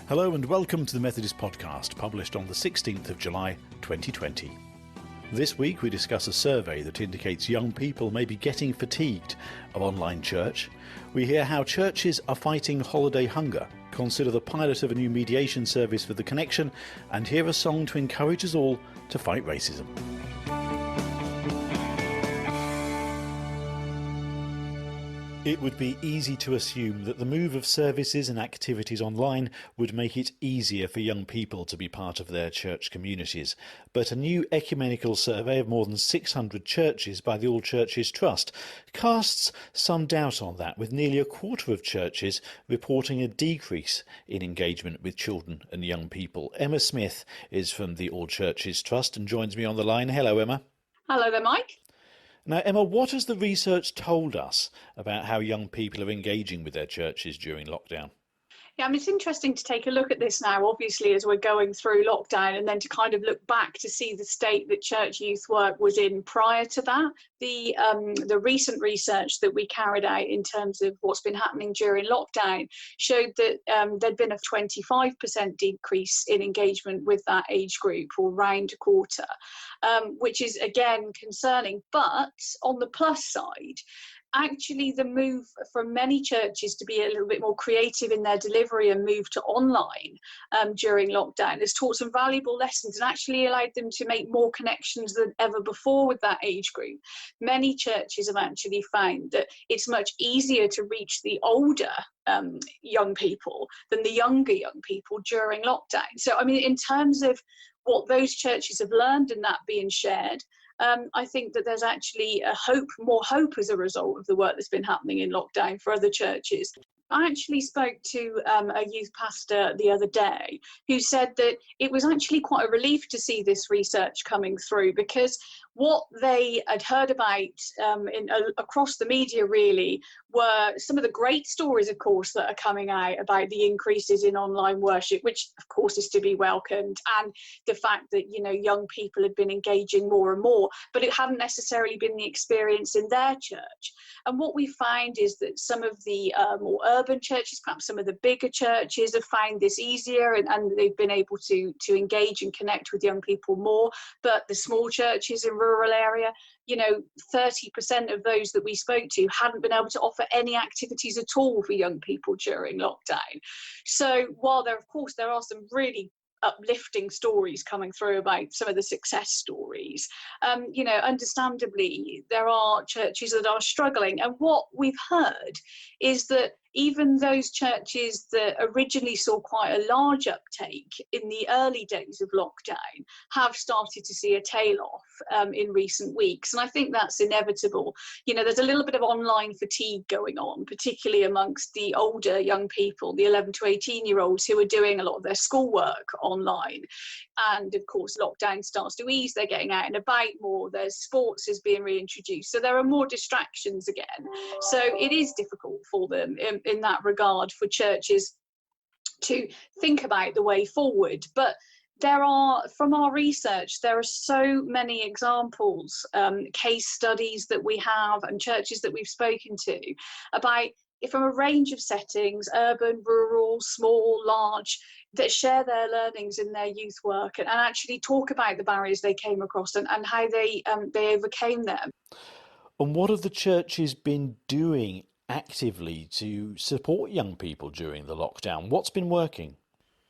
Hello and welcome to the Methodist Podcast, published on the 16th of July 2020. This week we discuss a survey that indicates young people may be getting fatigued of online church. We hear how churches are fighting holiday hunger, consider the pilot of a new mediation service for the Connection, and hear a song to encourage us all to fight racism. It would be easy to assume that the move of services and activities online would make it easier for young people to be part of their church communities. But a new ecumenical survey of more than 600 churches by the All Churches Trust casts some doubt on that, with nearly a quarter of churches reporting a decrease in engagement with children and young people. Emma Smith is from the All Churches Trust and joins me on the line. Hello, Emma. Hello there, Mike. Now, Emma, what has the research told us about how young people are engaging with their churches during lockdown? Yeah, it's interesting to take a look at this now, obviously, as we're going through lockdown, and then to kind of look back to see the state that church youth work was in prior to that. The recent research that we carried out in terms of what's been happening during lockdown showed that there'd been a 25% decrease in engagement with that age group, or around a quarter, which is, again, concerning. But on the plus side, actually the move from many churches to be a little bit more creative in their delivery and move to online during lockdown has taught some valuable lessons and actually allowed them to make more connections than ever before with that age group. Many churches have actually found that it's much easier to reach the older young people than the younger young people during lockdown. So, in terms of what those churches have learned and that being shared, I think that there's actually more hope as a result of the work that's been happening in lockdown for other churches. I actually spoke to a youth pastor the other day who said that it was actually quite a relief to see this research coming through, because what they had heard about across the media really were some of the great stories, of course, that are coming out about the increases in online worship, which of course is to be welcomed, and the fact that, young people had been engaging more and more, but it hadn't necessarily been the experience in their church. And what we find is that some of the more urban churches, perhaps some of the bigger churches, have found this easier and they've been able to engage and connect with young people more. But the small churches in rural area, 30% of those that we spoke to hadn't been able to offer any activities at all for young people during lockdown. So while there are some really uplifting stories coming through about some of the success stories, understandably there are churches that are struggling. And what we've heard is that even those churches that originally saw quite a large uptake in the early days of lockdown have started to see a tail off in recent weeks. And I think that's inevitable. There's a little bit of online fatigue going on, particularly amongst the older young people, the 11 to 18-year-olds who are doing a lot of their schoolwork online. And of course, lockdown starts to ease. They're getting out and about more. There's sports is being reintroduced. So there are more distractions again. So it is difficult for them in that regard for churches to think about the way forward. But from our research, there are so many examples, case studies that we have and churches that we've spoken to about, from a range of settings, urban, rural, small, large, that share their learnings in their youth work and actually talk about the barriers they came across and how they overcame them. And what have the churches been doing actively to support young people during the lockdown? What's been working?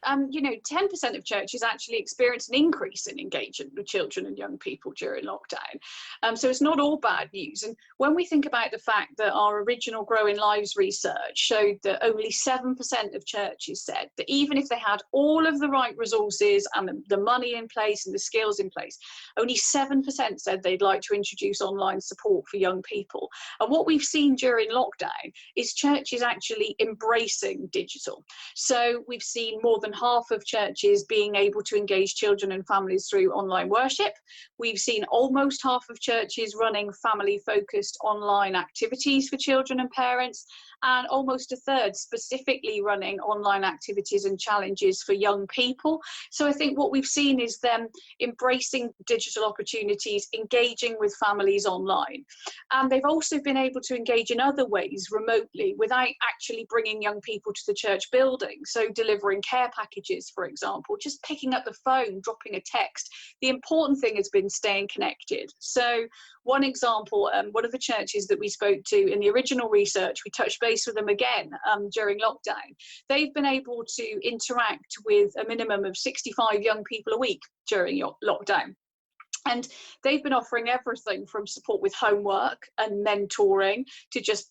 10% of churches actually experienced an increase in engagement with children and young people during lockdown. So it's not all bad news. And when we think about the fact that our original Growing Lives research showed that only 7% of churches said that even if they had all of the right resources and the money in place and the skills in place, only 7% said they'd like to introduce online support for young people. And what we've seen during lockdown is churches actually embracing digital. So we've seen more than half of churches being able to engage children and families through online worship. We've seen almost half of churches running family-focused online activities for children and parents, and almost a third specifically running online activities and challenges for young people. So I think what we've seen is them embracing digital opportunities, engaging with families online. And they've also been able to engage in other ways remotely without actually bringing young people to the church building. So delivering care packages, for example, just picking up the phone, dropping a text. The important thing has been staying connected. So one example, one of the churches that we spoke to in the original research, we touched base with them again during lockdown. They've been able to interact with a minimum of 65 young people a week during lockdown. And they've been offering everything from support with homework and mentoring to just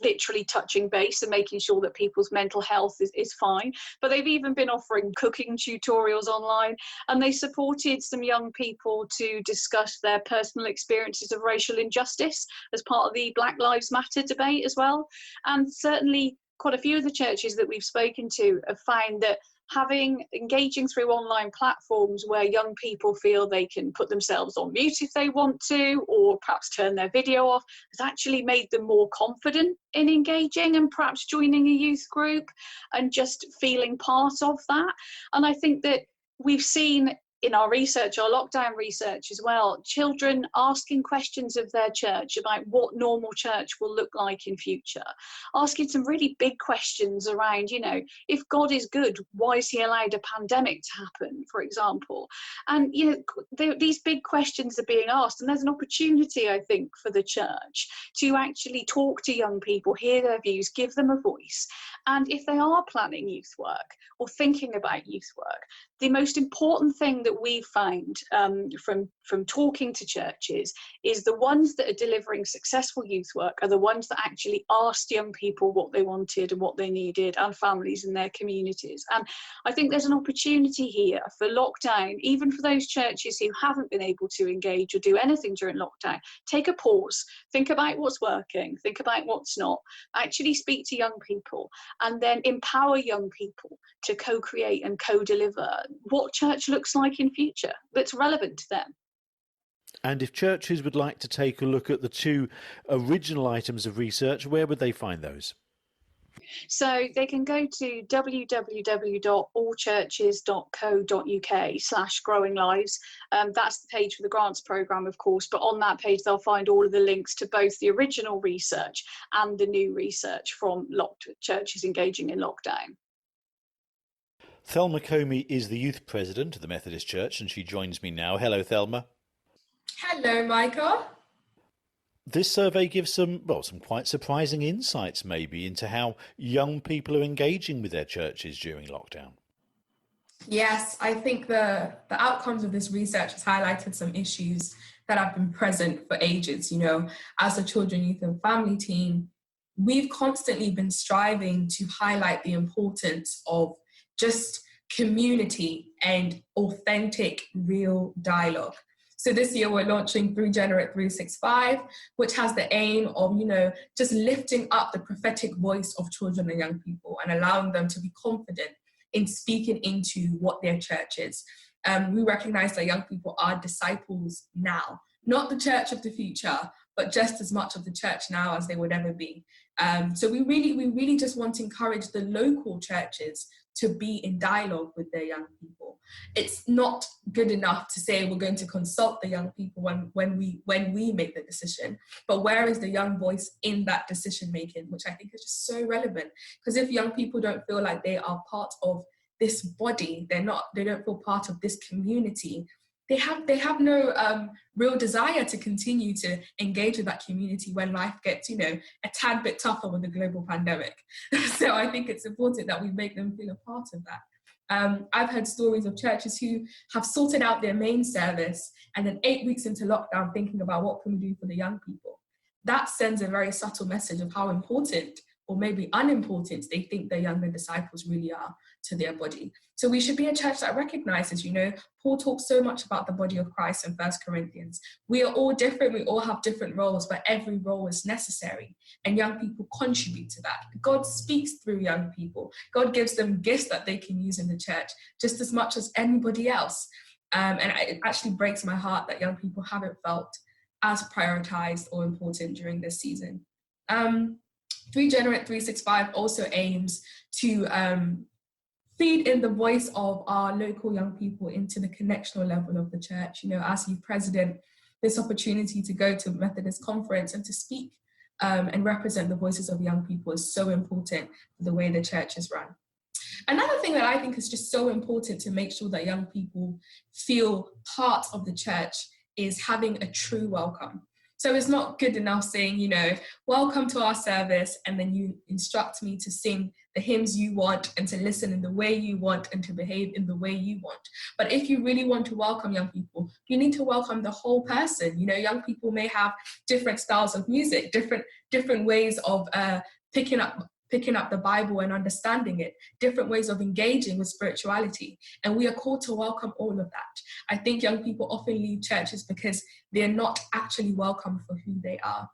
literally touching base and making sure that people's mental health is fine. But they've even been offering cooking tutorials online, and they supported some young people to discuss their personal experiences of racial injustice as part of the Black Lives Matter debate as well. And certainly quite a few of the churches that we've spoken to have found that engaging through online platforms where young people feel they can put themselves on mute if they want to, or perhaps turn their video off, has actually made them more confident in engaging and perhaps joining a youth group and just feeling part of that. And I think that we've seen in our research, our lockdown research as well, children asking questions of their church about what normal church will look like in future, asking some really big questions around, if God is good, why is he allowed a pandemic to happen, for example? And, these big questions are being asked, and there's an opportunity, I think, for the church to actually talk to young people, hear their views, give them a voice. And if they are planning youth work or thinking about youth work, the most important thing that we've found from talking to churches is the ones that are delivering successful youth work are the ones that actually asked young people what they wanted and what they needed, and families in their communities. And I think there's an opportunity here for lockdown, even for those churches who haven't been able to engage or do anything during lockdown. Take a pause, think about what's working, think about what's not, actually speak to young people, and then empower young people to co-create and co-deliver what church looks like in future that's relevant to them. And if churches would like to take a look at the two original items of research, where would they find those? So they can go to www.allchurches.co.uk/growing lives. That's the page for the grants programme, of course, but on that page they'll find all of the links to both the original research and the new research from churches engaging in lockdown. Thelma Comey is the youth president of the Methodist Church, and she joins me now. Hello, Thelma. Hello, Michael. This survey gives some quite surprising insights maybe into how young people are engaging with their churches during lockdown. Yes, I think the outcomes of this research has highlighted some issues that have been present for ages. As a children, youth and family team, we've constantly been striving to highlight the importance of just community and authentic, real dialogue. So this year we're launching Through Generate 365, which has the aim of, just lifting up the prophetic voice of children and young people and allowing them to be confident in speaking into what their church is. We recognize that young people are disciples now, not the church of the future, but just as much of the church now as they would ever be. So we really just want to encourage the local churches to be in dialogue with their young people. It's not good enough to say we're going to consult the young people when we make the decision, but where is the young voice in that decision making, which I think is just so relevant. Because if young people don't feel like they are part of this body, they don't feel part of this community, they have no real desire to continue to engage with that community when life gets, a tad bit tougher with the global pandemic. So I think it's important that we make them feel a part of that. I've heard stories of churches who have sorted out their main service and then 8 weeks into lockdown thinking about what can we do for the young people. That sends a very subtle message of how important or maybe unimportant they think their younger disciples really are to their body. So we should be a church that recognizes, Paul talks so much about the body of Christ in 1 Corinthians. We are all different, we all have different roles, but every role is necessary. And young people contribute to that. God speaks through young people. God gives them gifts that they can use in the church just as much as anybody else. And it actually breaks my heart that young people haven't felt as prioritized or important during this season. Through Generate 365 also aims to feed in the voice of our local young people into the connectional level of the church. As youth president, this opportunity to go to Methodist conference and to speak and represent the voices of young people is so important for the way the church is run. Another thing that I think is just so important to make sure that young people feel part of the church is having a true welcome. So it's not good enough saying, welcome to our service, and then you instruct me to sing the hymns you want and to listen in the way you want and to behave in the way you want. But if you really want to welcome young people, you need to welcome the whole person. Young people may have different styles of music, different ways of picking up the Bible and understanding it, different ways of engaging with spirituality. And we are called to welcome all of that. I think young people often leave churches because they're not actually welcome for who they are.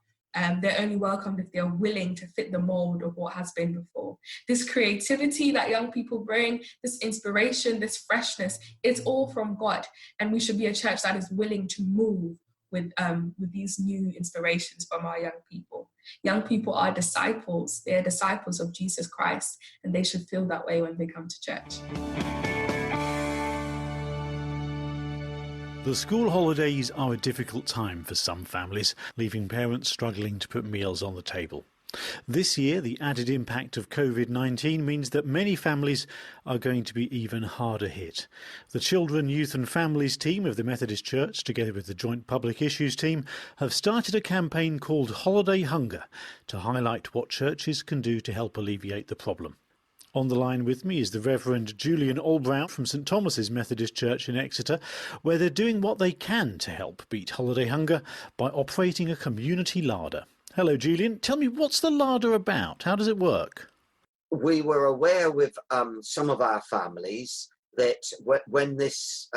They're only welcomed if they're willing to fit the mold of what has been before. This creativity that young people bring, this inspiration, this freshness, it's all from God. And we should be a church that is willing to move with these new inspirations from our young people. Young people are disciples. They are disciples of Jesus Christ, and they should feel that way when they come to church. The school holidays are a difficult time for some families, leaving parents struggling to put meals on the table. This year, the added impact of COVID-19 means that many families are going to be even harder hit. The Children, Youth and Families team of the Methodist Church, together with the Joint Public Issues team, have started a campaign called Holiday Hunger to highlight what churches can do to help alleviate the problem. On the line with me is the Reverend Julian Albrow from St Thomas's Methodist Church in Exeter, where they're doing what they can to help beat holiday hunger by operating a community larder. Hello, Julian. Tell me, what's the larder about? How does it work? We were aware with some of our families that when this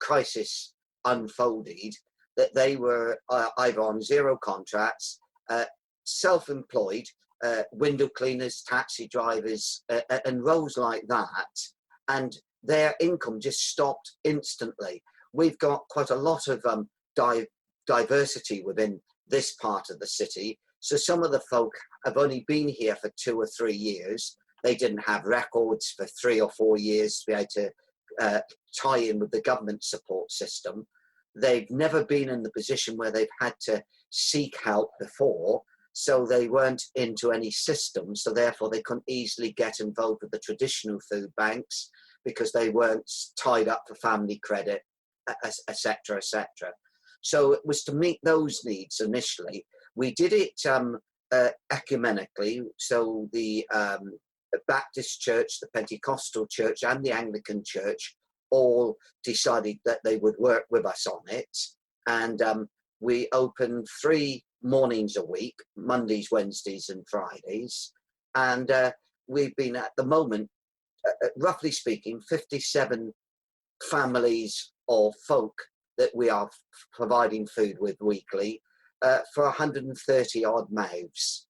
crisis unfolded, that they were either on zero contracts, self-employed, window cleaners, taxi drivers, and roles like that, and their income just stopped instantly. We've got quite a lot of diversity within this part of the city. So some of the folk have only been here for 2 or 3 years. They didn't have records for 3 or 4 years to be able to tie in with the government support system. They've never been in the position where they've had to seek help before, so they weren't into any system, so therefore they couldn't easily get involved with the traditional food banks because they weren't tied up for family credit, etc., etc. So it was to meet those needs initially. We did it ecumenically, so the Baptist Church, the Pentecostal Church and the Anglican Church all decided that they would work with us on it. And we opened 3 mornings a week, Mondays, Wednesdays and Fridays. And we've been at the moment, roughly speaking, 57 families or folk that we are providing food with weekly for 130 odd mouths.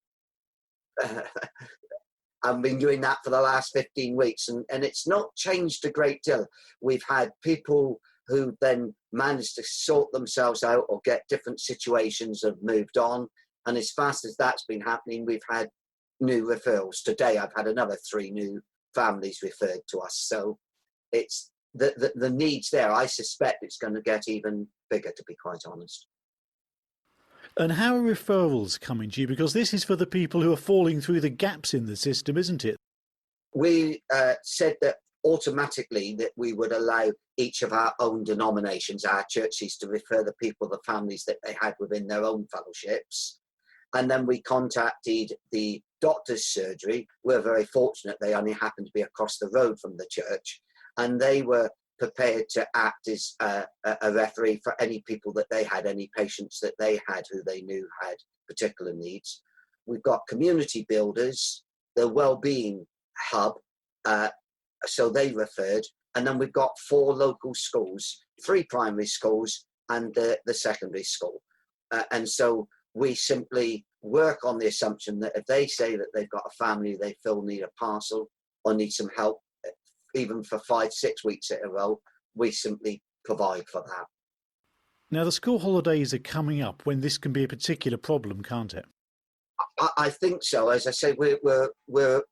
I've been doing that for the last 15 weeks and it's not changed a great deal. We've had people who then managed to sort themselves out or get different situations have moved on. And as fast as that's been happening, we've had new referrals. Today, I've had another 3 new families referred to us. So it's the needs there. I suspect it's going to get even bigger, to be quite honest. And how are referrals coming to you? Because this is for the people who are falling through the gaps in the system, isn't it? We said that automatically that we would allow each of our own denominations, our churches, to refer the people, the families that they had within their own fellowships. And then we contacted the doctor's surgery. We're very fortunate they only happened to be across the road from the church. And they were prepared to act as a referee for any people that they had, any patients that they had who they knew had particular needs. We've got community builders, the wellbeing hub, so they referred. And then we've got 4 local schools, 3 primary schools and the secondary school. And so we simply work on the assumption that if they say that they've got a family they feel need a parcel or need some help, even for 5-6 weeks in a row, we simply provide for that. Now, the school holidays are coming up when this can be a particular problem, can't it? I think so. As I say, we're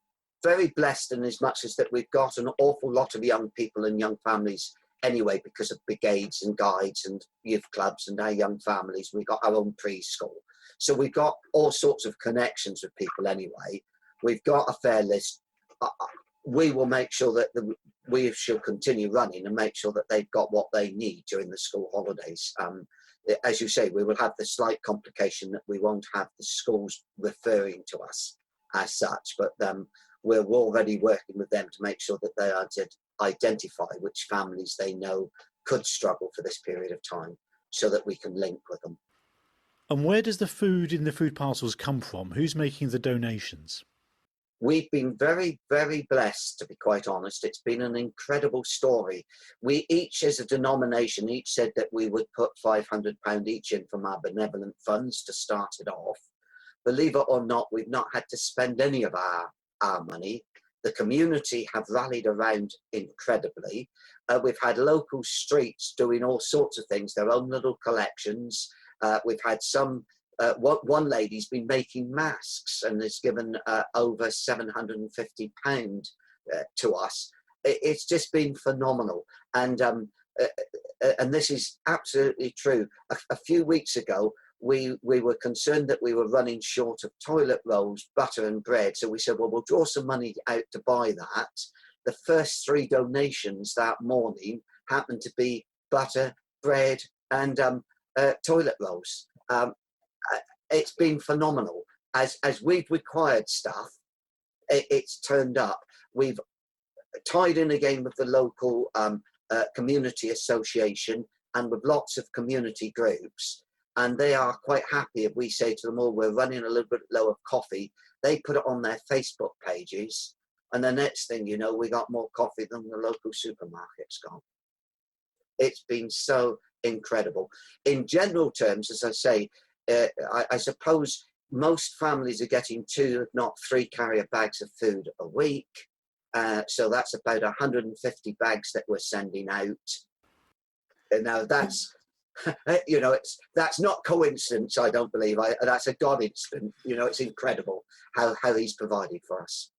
very blessed in as much as that we've got an awful lot of young people and young families anyway because of brigades and guides and youth clubs and our young families. We've got our own preschool. So we've got all sorts of connections with people anyway. We've got a fair list. we will make sure that we shall continue running and make sure that they've got what they need during the school holidays. As you say, we will have the slight complication that we won't have the schools referring to us as such, but we're already working with them to make sure that they are to identify which families they know could struggle for this period of time so that we can link with them. And where does the food in the food parcels come from? Who's making the donations? We've been very, very blessed, to be quite honest. It's been an incredible story. We each, as a denomination, each said that we would put £500 each in from our benevolent funds to start it off. Believe it or not, we've not had to spend any of our money. The community have rallied around incredibly. We've had local streets doing all sorts of things, their own little collections. We've had some, one lady's been making masks and has given over £750 to us. It's just been phenomenal. And this is absolutely true. A few weeks ago, we were concerned that we were running short of toilet rolls, butter and bread. So we said, well, we'll draw some money out to buy that. The first 3 donations that morning happened to be butter, bread and toilet rolls. It's been phenomenal. As we've required stuff, it's turned up. We've tied in again with the local community association and with lots of community groups. And they are quite happy if we say to them, oh, we're running a little bit low of coffee. They put it on their Facebook pages. And the next thing you know, we got more coffee than the local supermarket's got. It's been so incredible. In general terms, as I say, I suppose most families are getting 2, if not 3 carrier bags of food a week. So that's about 150 bags that we're sending out. And now that's, that's not coincidence, I don't believe. That's a God instant. It's incredible how he's provided for us.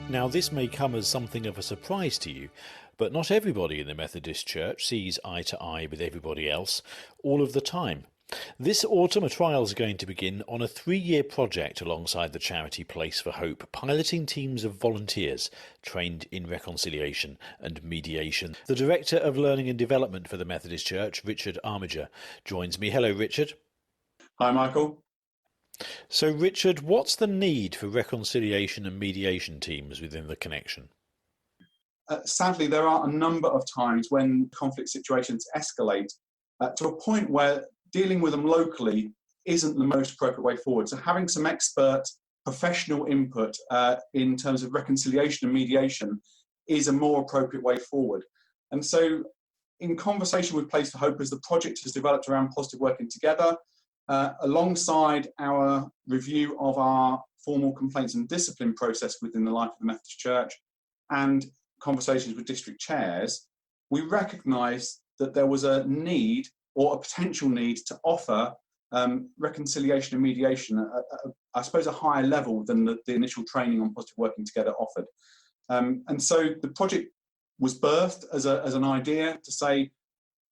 Now, this may come as something of a surprise to you, but not everybody in the Methodist Church sees eye to eye with everybody else all of the time. This autumn, a trial is going to begin on a 3-year project alongside the charity Place for Hope, piloting teams of volunteers trained in reconciliation and mediation. The Director of Learning and Development for the Methodist Church, Richard Armiger, joins me. Hello, Richard. Hi, Michael. So, Richard, what's the need for reconciliation and mediation teams within the connection? Sadly, there are a number of times when conflict situations escalate to a point where dealing with them locally isn't the most appropriate way forward. So having some expert professional input in terms of reconciliation and mediation is a more appropriate way forward. And so in conversation with Place for Hope, as the project has developed around positive working together, alongside our review of our formal complaints and discipline process within the life of the Methodist Church and conversations with district chairs, we recognised that there was a need or a potential need to offer reconciliation and mediation at, I suppose, a higher level than the initial training on positive working together offered. And so the project was birthed as an idea to say,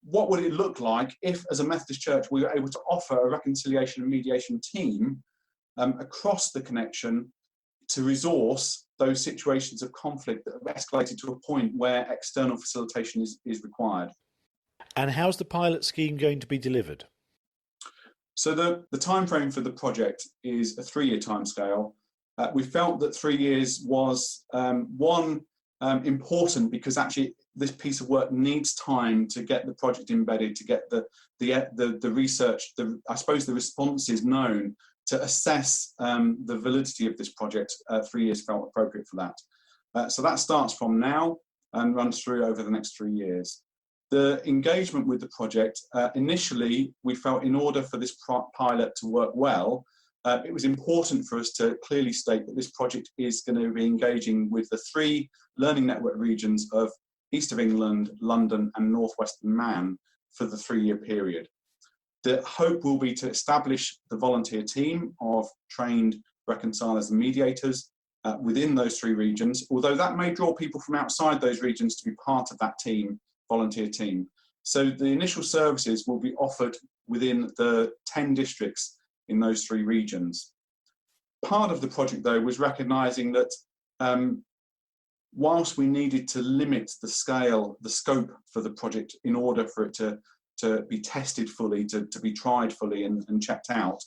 what would it look like if, as a Methodist Church, we were able to offer a reconciliation and mediation team across the connection to resource those situations of conflict that have escalated to a point where external facilitation is required. And how's the pilot scheme going to be delivered? So the time frame for the project is a 3-year timescale. We felt that 3 years was important because actually this piece of work needs time to get the project embedded, to get the research, I suppose the responses known, to assess the validity of this project. 3 years felt appropriate for that. So that starts from now and runs through over the next 3 years. The engagement with the project, initially we felt in order for this pilot to work well, it was important for us to clearly state that this project is going to be engaging with the 3 learning network regions of East of England, London and North Western Man for the 3-year period. The hope will be to establish the volunteer team of trained reconcilers and mediators within those 3 regions, although that may draw people from outside those regions to be part of that team, volunteer team. So the initial services will be offered within the 10 districts in those 3 regions. Part of the project, though, was recognising that whilst we needed to limit the scale, the scope for the project in order for it to be tested fully, to be tried fully and checked out,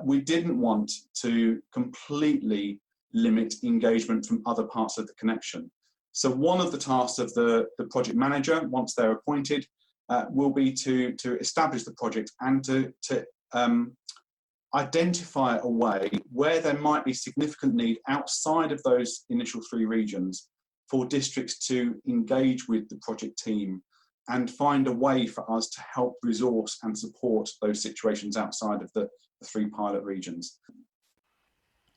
we didn't want to completely limit engagement from other parts of the connection. So one of the tasks of the project manager, once they're appointed, will be to establish the project and to identify a way where there might be significant need outside of those initial 3 regions for districts to engage with the project team and find a way for us to help resource and support those situations outside of the 3 pilot regions.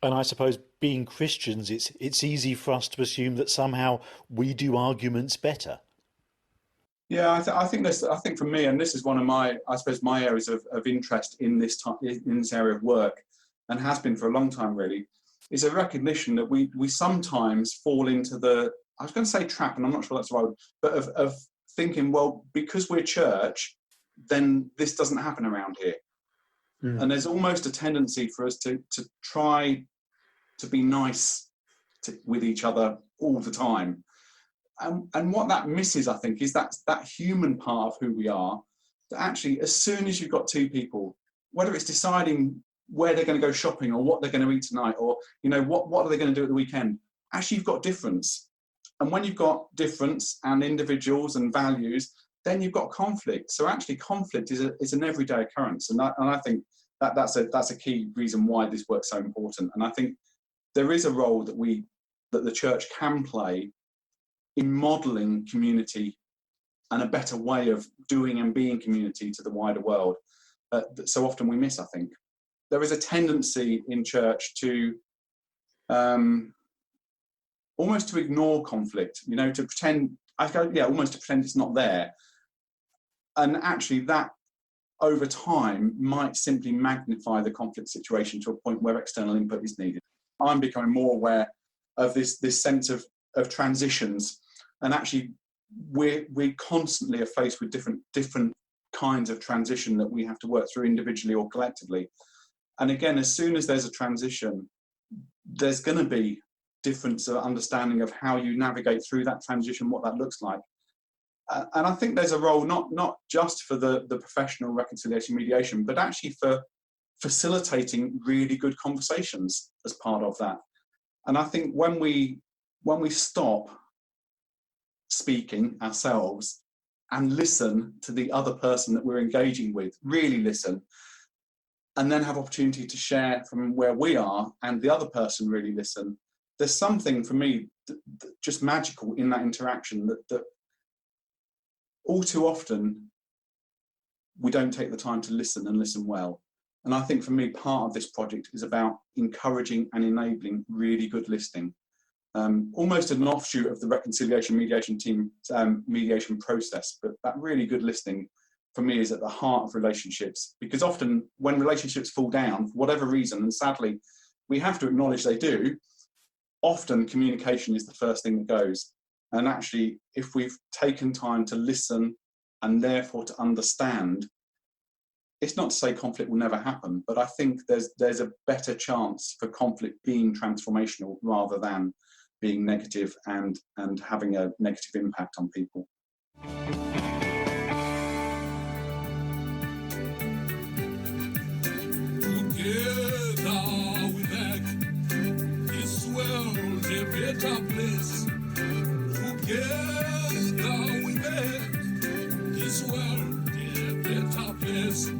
And I suppose, being Christians, it's easy for us to assume that somehow we do arguments better. Yeah, I think for me, and this is one of my areas of interest in this area of work, and has been for a long time really, is a recognition that we sometimes fall into the, I was going to say trap, and I'm not sure that's the right word, but of thinking, well, because we're church, then this doesn't happen around here. And there's almost a tendency for us to try to be nice with each other all the time. And what that misses, I think, is that human part of who we are, that actually, as soon as you've got 2 people, whether it's deciding where they're going to go shopping or what they're going to eat tonight, or, what are they going to do at the weekend, actually you've got difference. And when you've got difference and individuals and values, then you've got conflict. So actually conflict is an everyday occurrence. And I think that's a key reason why this work's so important. And I think there is a role that the church can play in modelling community and a better way of doing and being community to the wider world that so often we miss, I think. There is a tendency in church to almost to ignore conflict, to pretend, almost to pretend it's not there. And actually that, over time, might simply magnify the conflict situation to a point where external input is needed. I'm becoming more aware of this sense of transitions, and actually we constantly are faced with different kinds of transition that we have to work through individually or collectively. And again, as soon as there's a transition, there's going to be difference of understanding of how you navigate through that transition, what that looks like. And I think there's a role not just for the professional reconciliation mediation, but actually for facilitating really good conversations as part of that. And I think when we stop speaking ourselves and listen to the other person that we're engaging with, really listen, and then have opportunity to share from where we are and the other person really listen, there's something for me just magical in that interaction that all too often we don't take the time to listen and listen well. And I think for me, part of this project is about encouraging and enabling really good listening. Almost an offshoot of the reconciliation mediation team mediation process, but that really good listening for me is at the heart of relationships, because often when relationships fall down for whatever reason, and sadly we have to acknowledge they do, often communication is the first thing that goes. And actually, if we've taken time to listen and therefore to understand, it's not to say conflict will never happen, but I think there's a better chance for conflict being transformational rather than being negative and having a negative impact on people. Together we make this world a better place. Together we make this world a better place.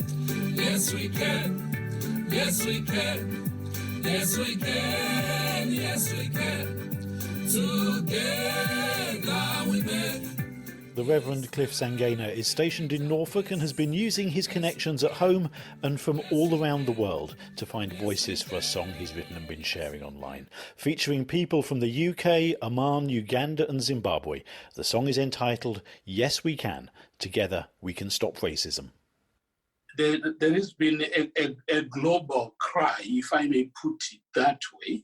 Yes we can, yes we can, yes we can, yes we can. Together we make. The Reverend Cliff Sangena is stationed in Norfolk and has been using his connections at home and from all around the world to find voices for a song he's written and been sharing online, featuring people from the UK, Oman, Uganda and Zimbabwe. The song is entitled Yes We Can, Together We Can Stop Racism. There has been a global cry, if I may put it that way.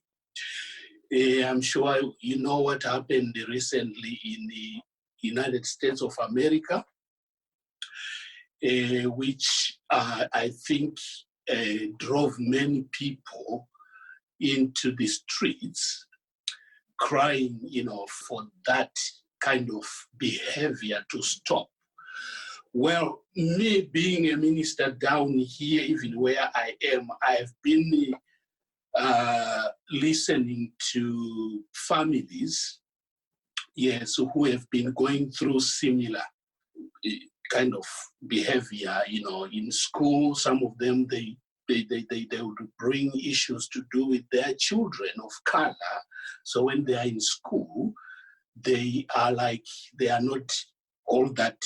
I'm sure you know what happened recently in the United States of America, which I think drove many people into the streets crying, for that kind of behavior to stop. Well, me being a minister down here, even where I am, I've been listening to families, yes, who have been going through similar kind of behavior, in school. Some of them, they would bring issues to do with their children of color. So when they are in school, they are not all that,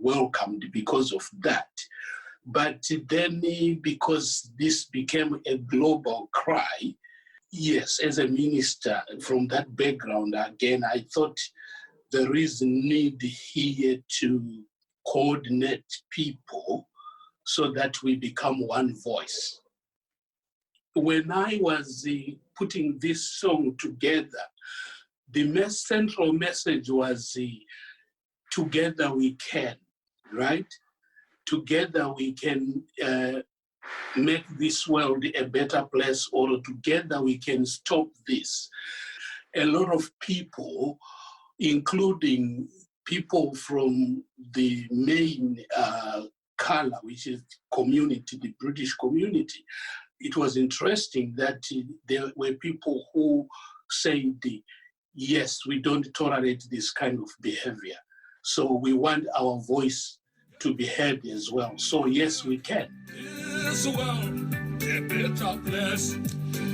welcomed because of that. But then because this became a global cry, yes, as a minister from that background, again, I thought there is need here to coordinate people so that we become one voice. When I was putting this song together, the central message was together we can, right? Together we can make this world a better place, or together we can stop this. A lot of people, including people from the main color, which is community, the British community, it was interesting that there were people who said, yes, we don't tolerate this kind of behavior. So we want our voice to be heard as well. So yes, we can. This world, a better place.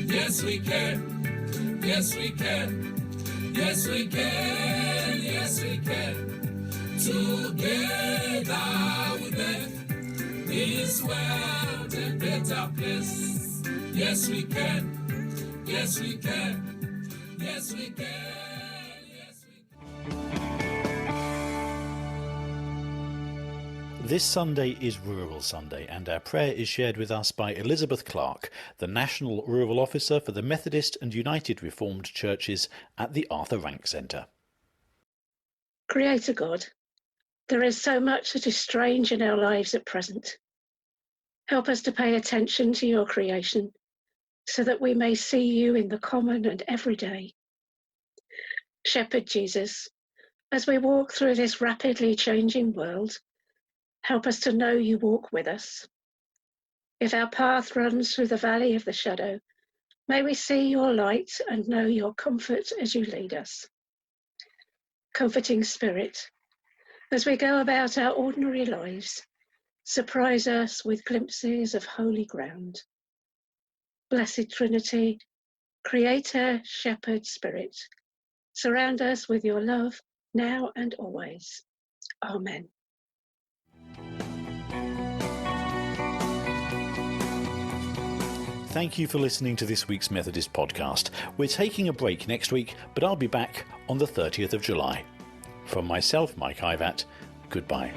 Yes, we can. Yes, we can. Yes, we can. Yes, we can. Together we make this world a better place. Yes, we can. Yes, we can. Yes, we can. Yes, we can. This Sunday is Rural Sunday, and our prayer is shared with us by Elizabeth Clark, the National Rural Officer for the Methodist and United Reformed Churches at the Arthur Rank Centre. Creator God, there is so much that is strange in our lives at present. Help us to pay attention to your creation so that we may see you in the common and everyday. Shepherd Jesus, as we walk through this rapidly changing world, help us to know you walk with us. If our path runs through the valley of the shadow, may we see your light and know your comfort as you lead us. Comforting Spirit, as we go about our ordinary lives, surprise us with glimpses of holy ground. Blessed Trinity, Creator, Shepherd, Spirit, surround us with your love now and always. Amen. Thank you for listening to this week's Methodist podcast. We're taking a break next week, but I'll be back on the 30th of July. From myself, Mike Ivat, goodbye.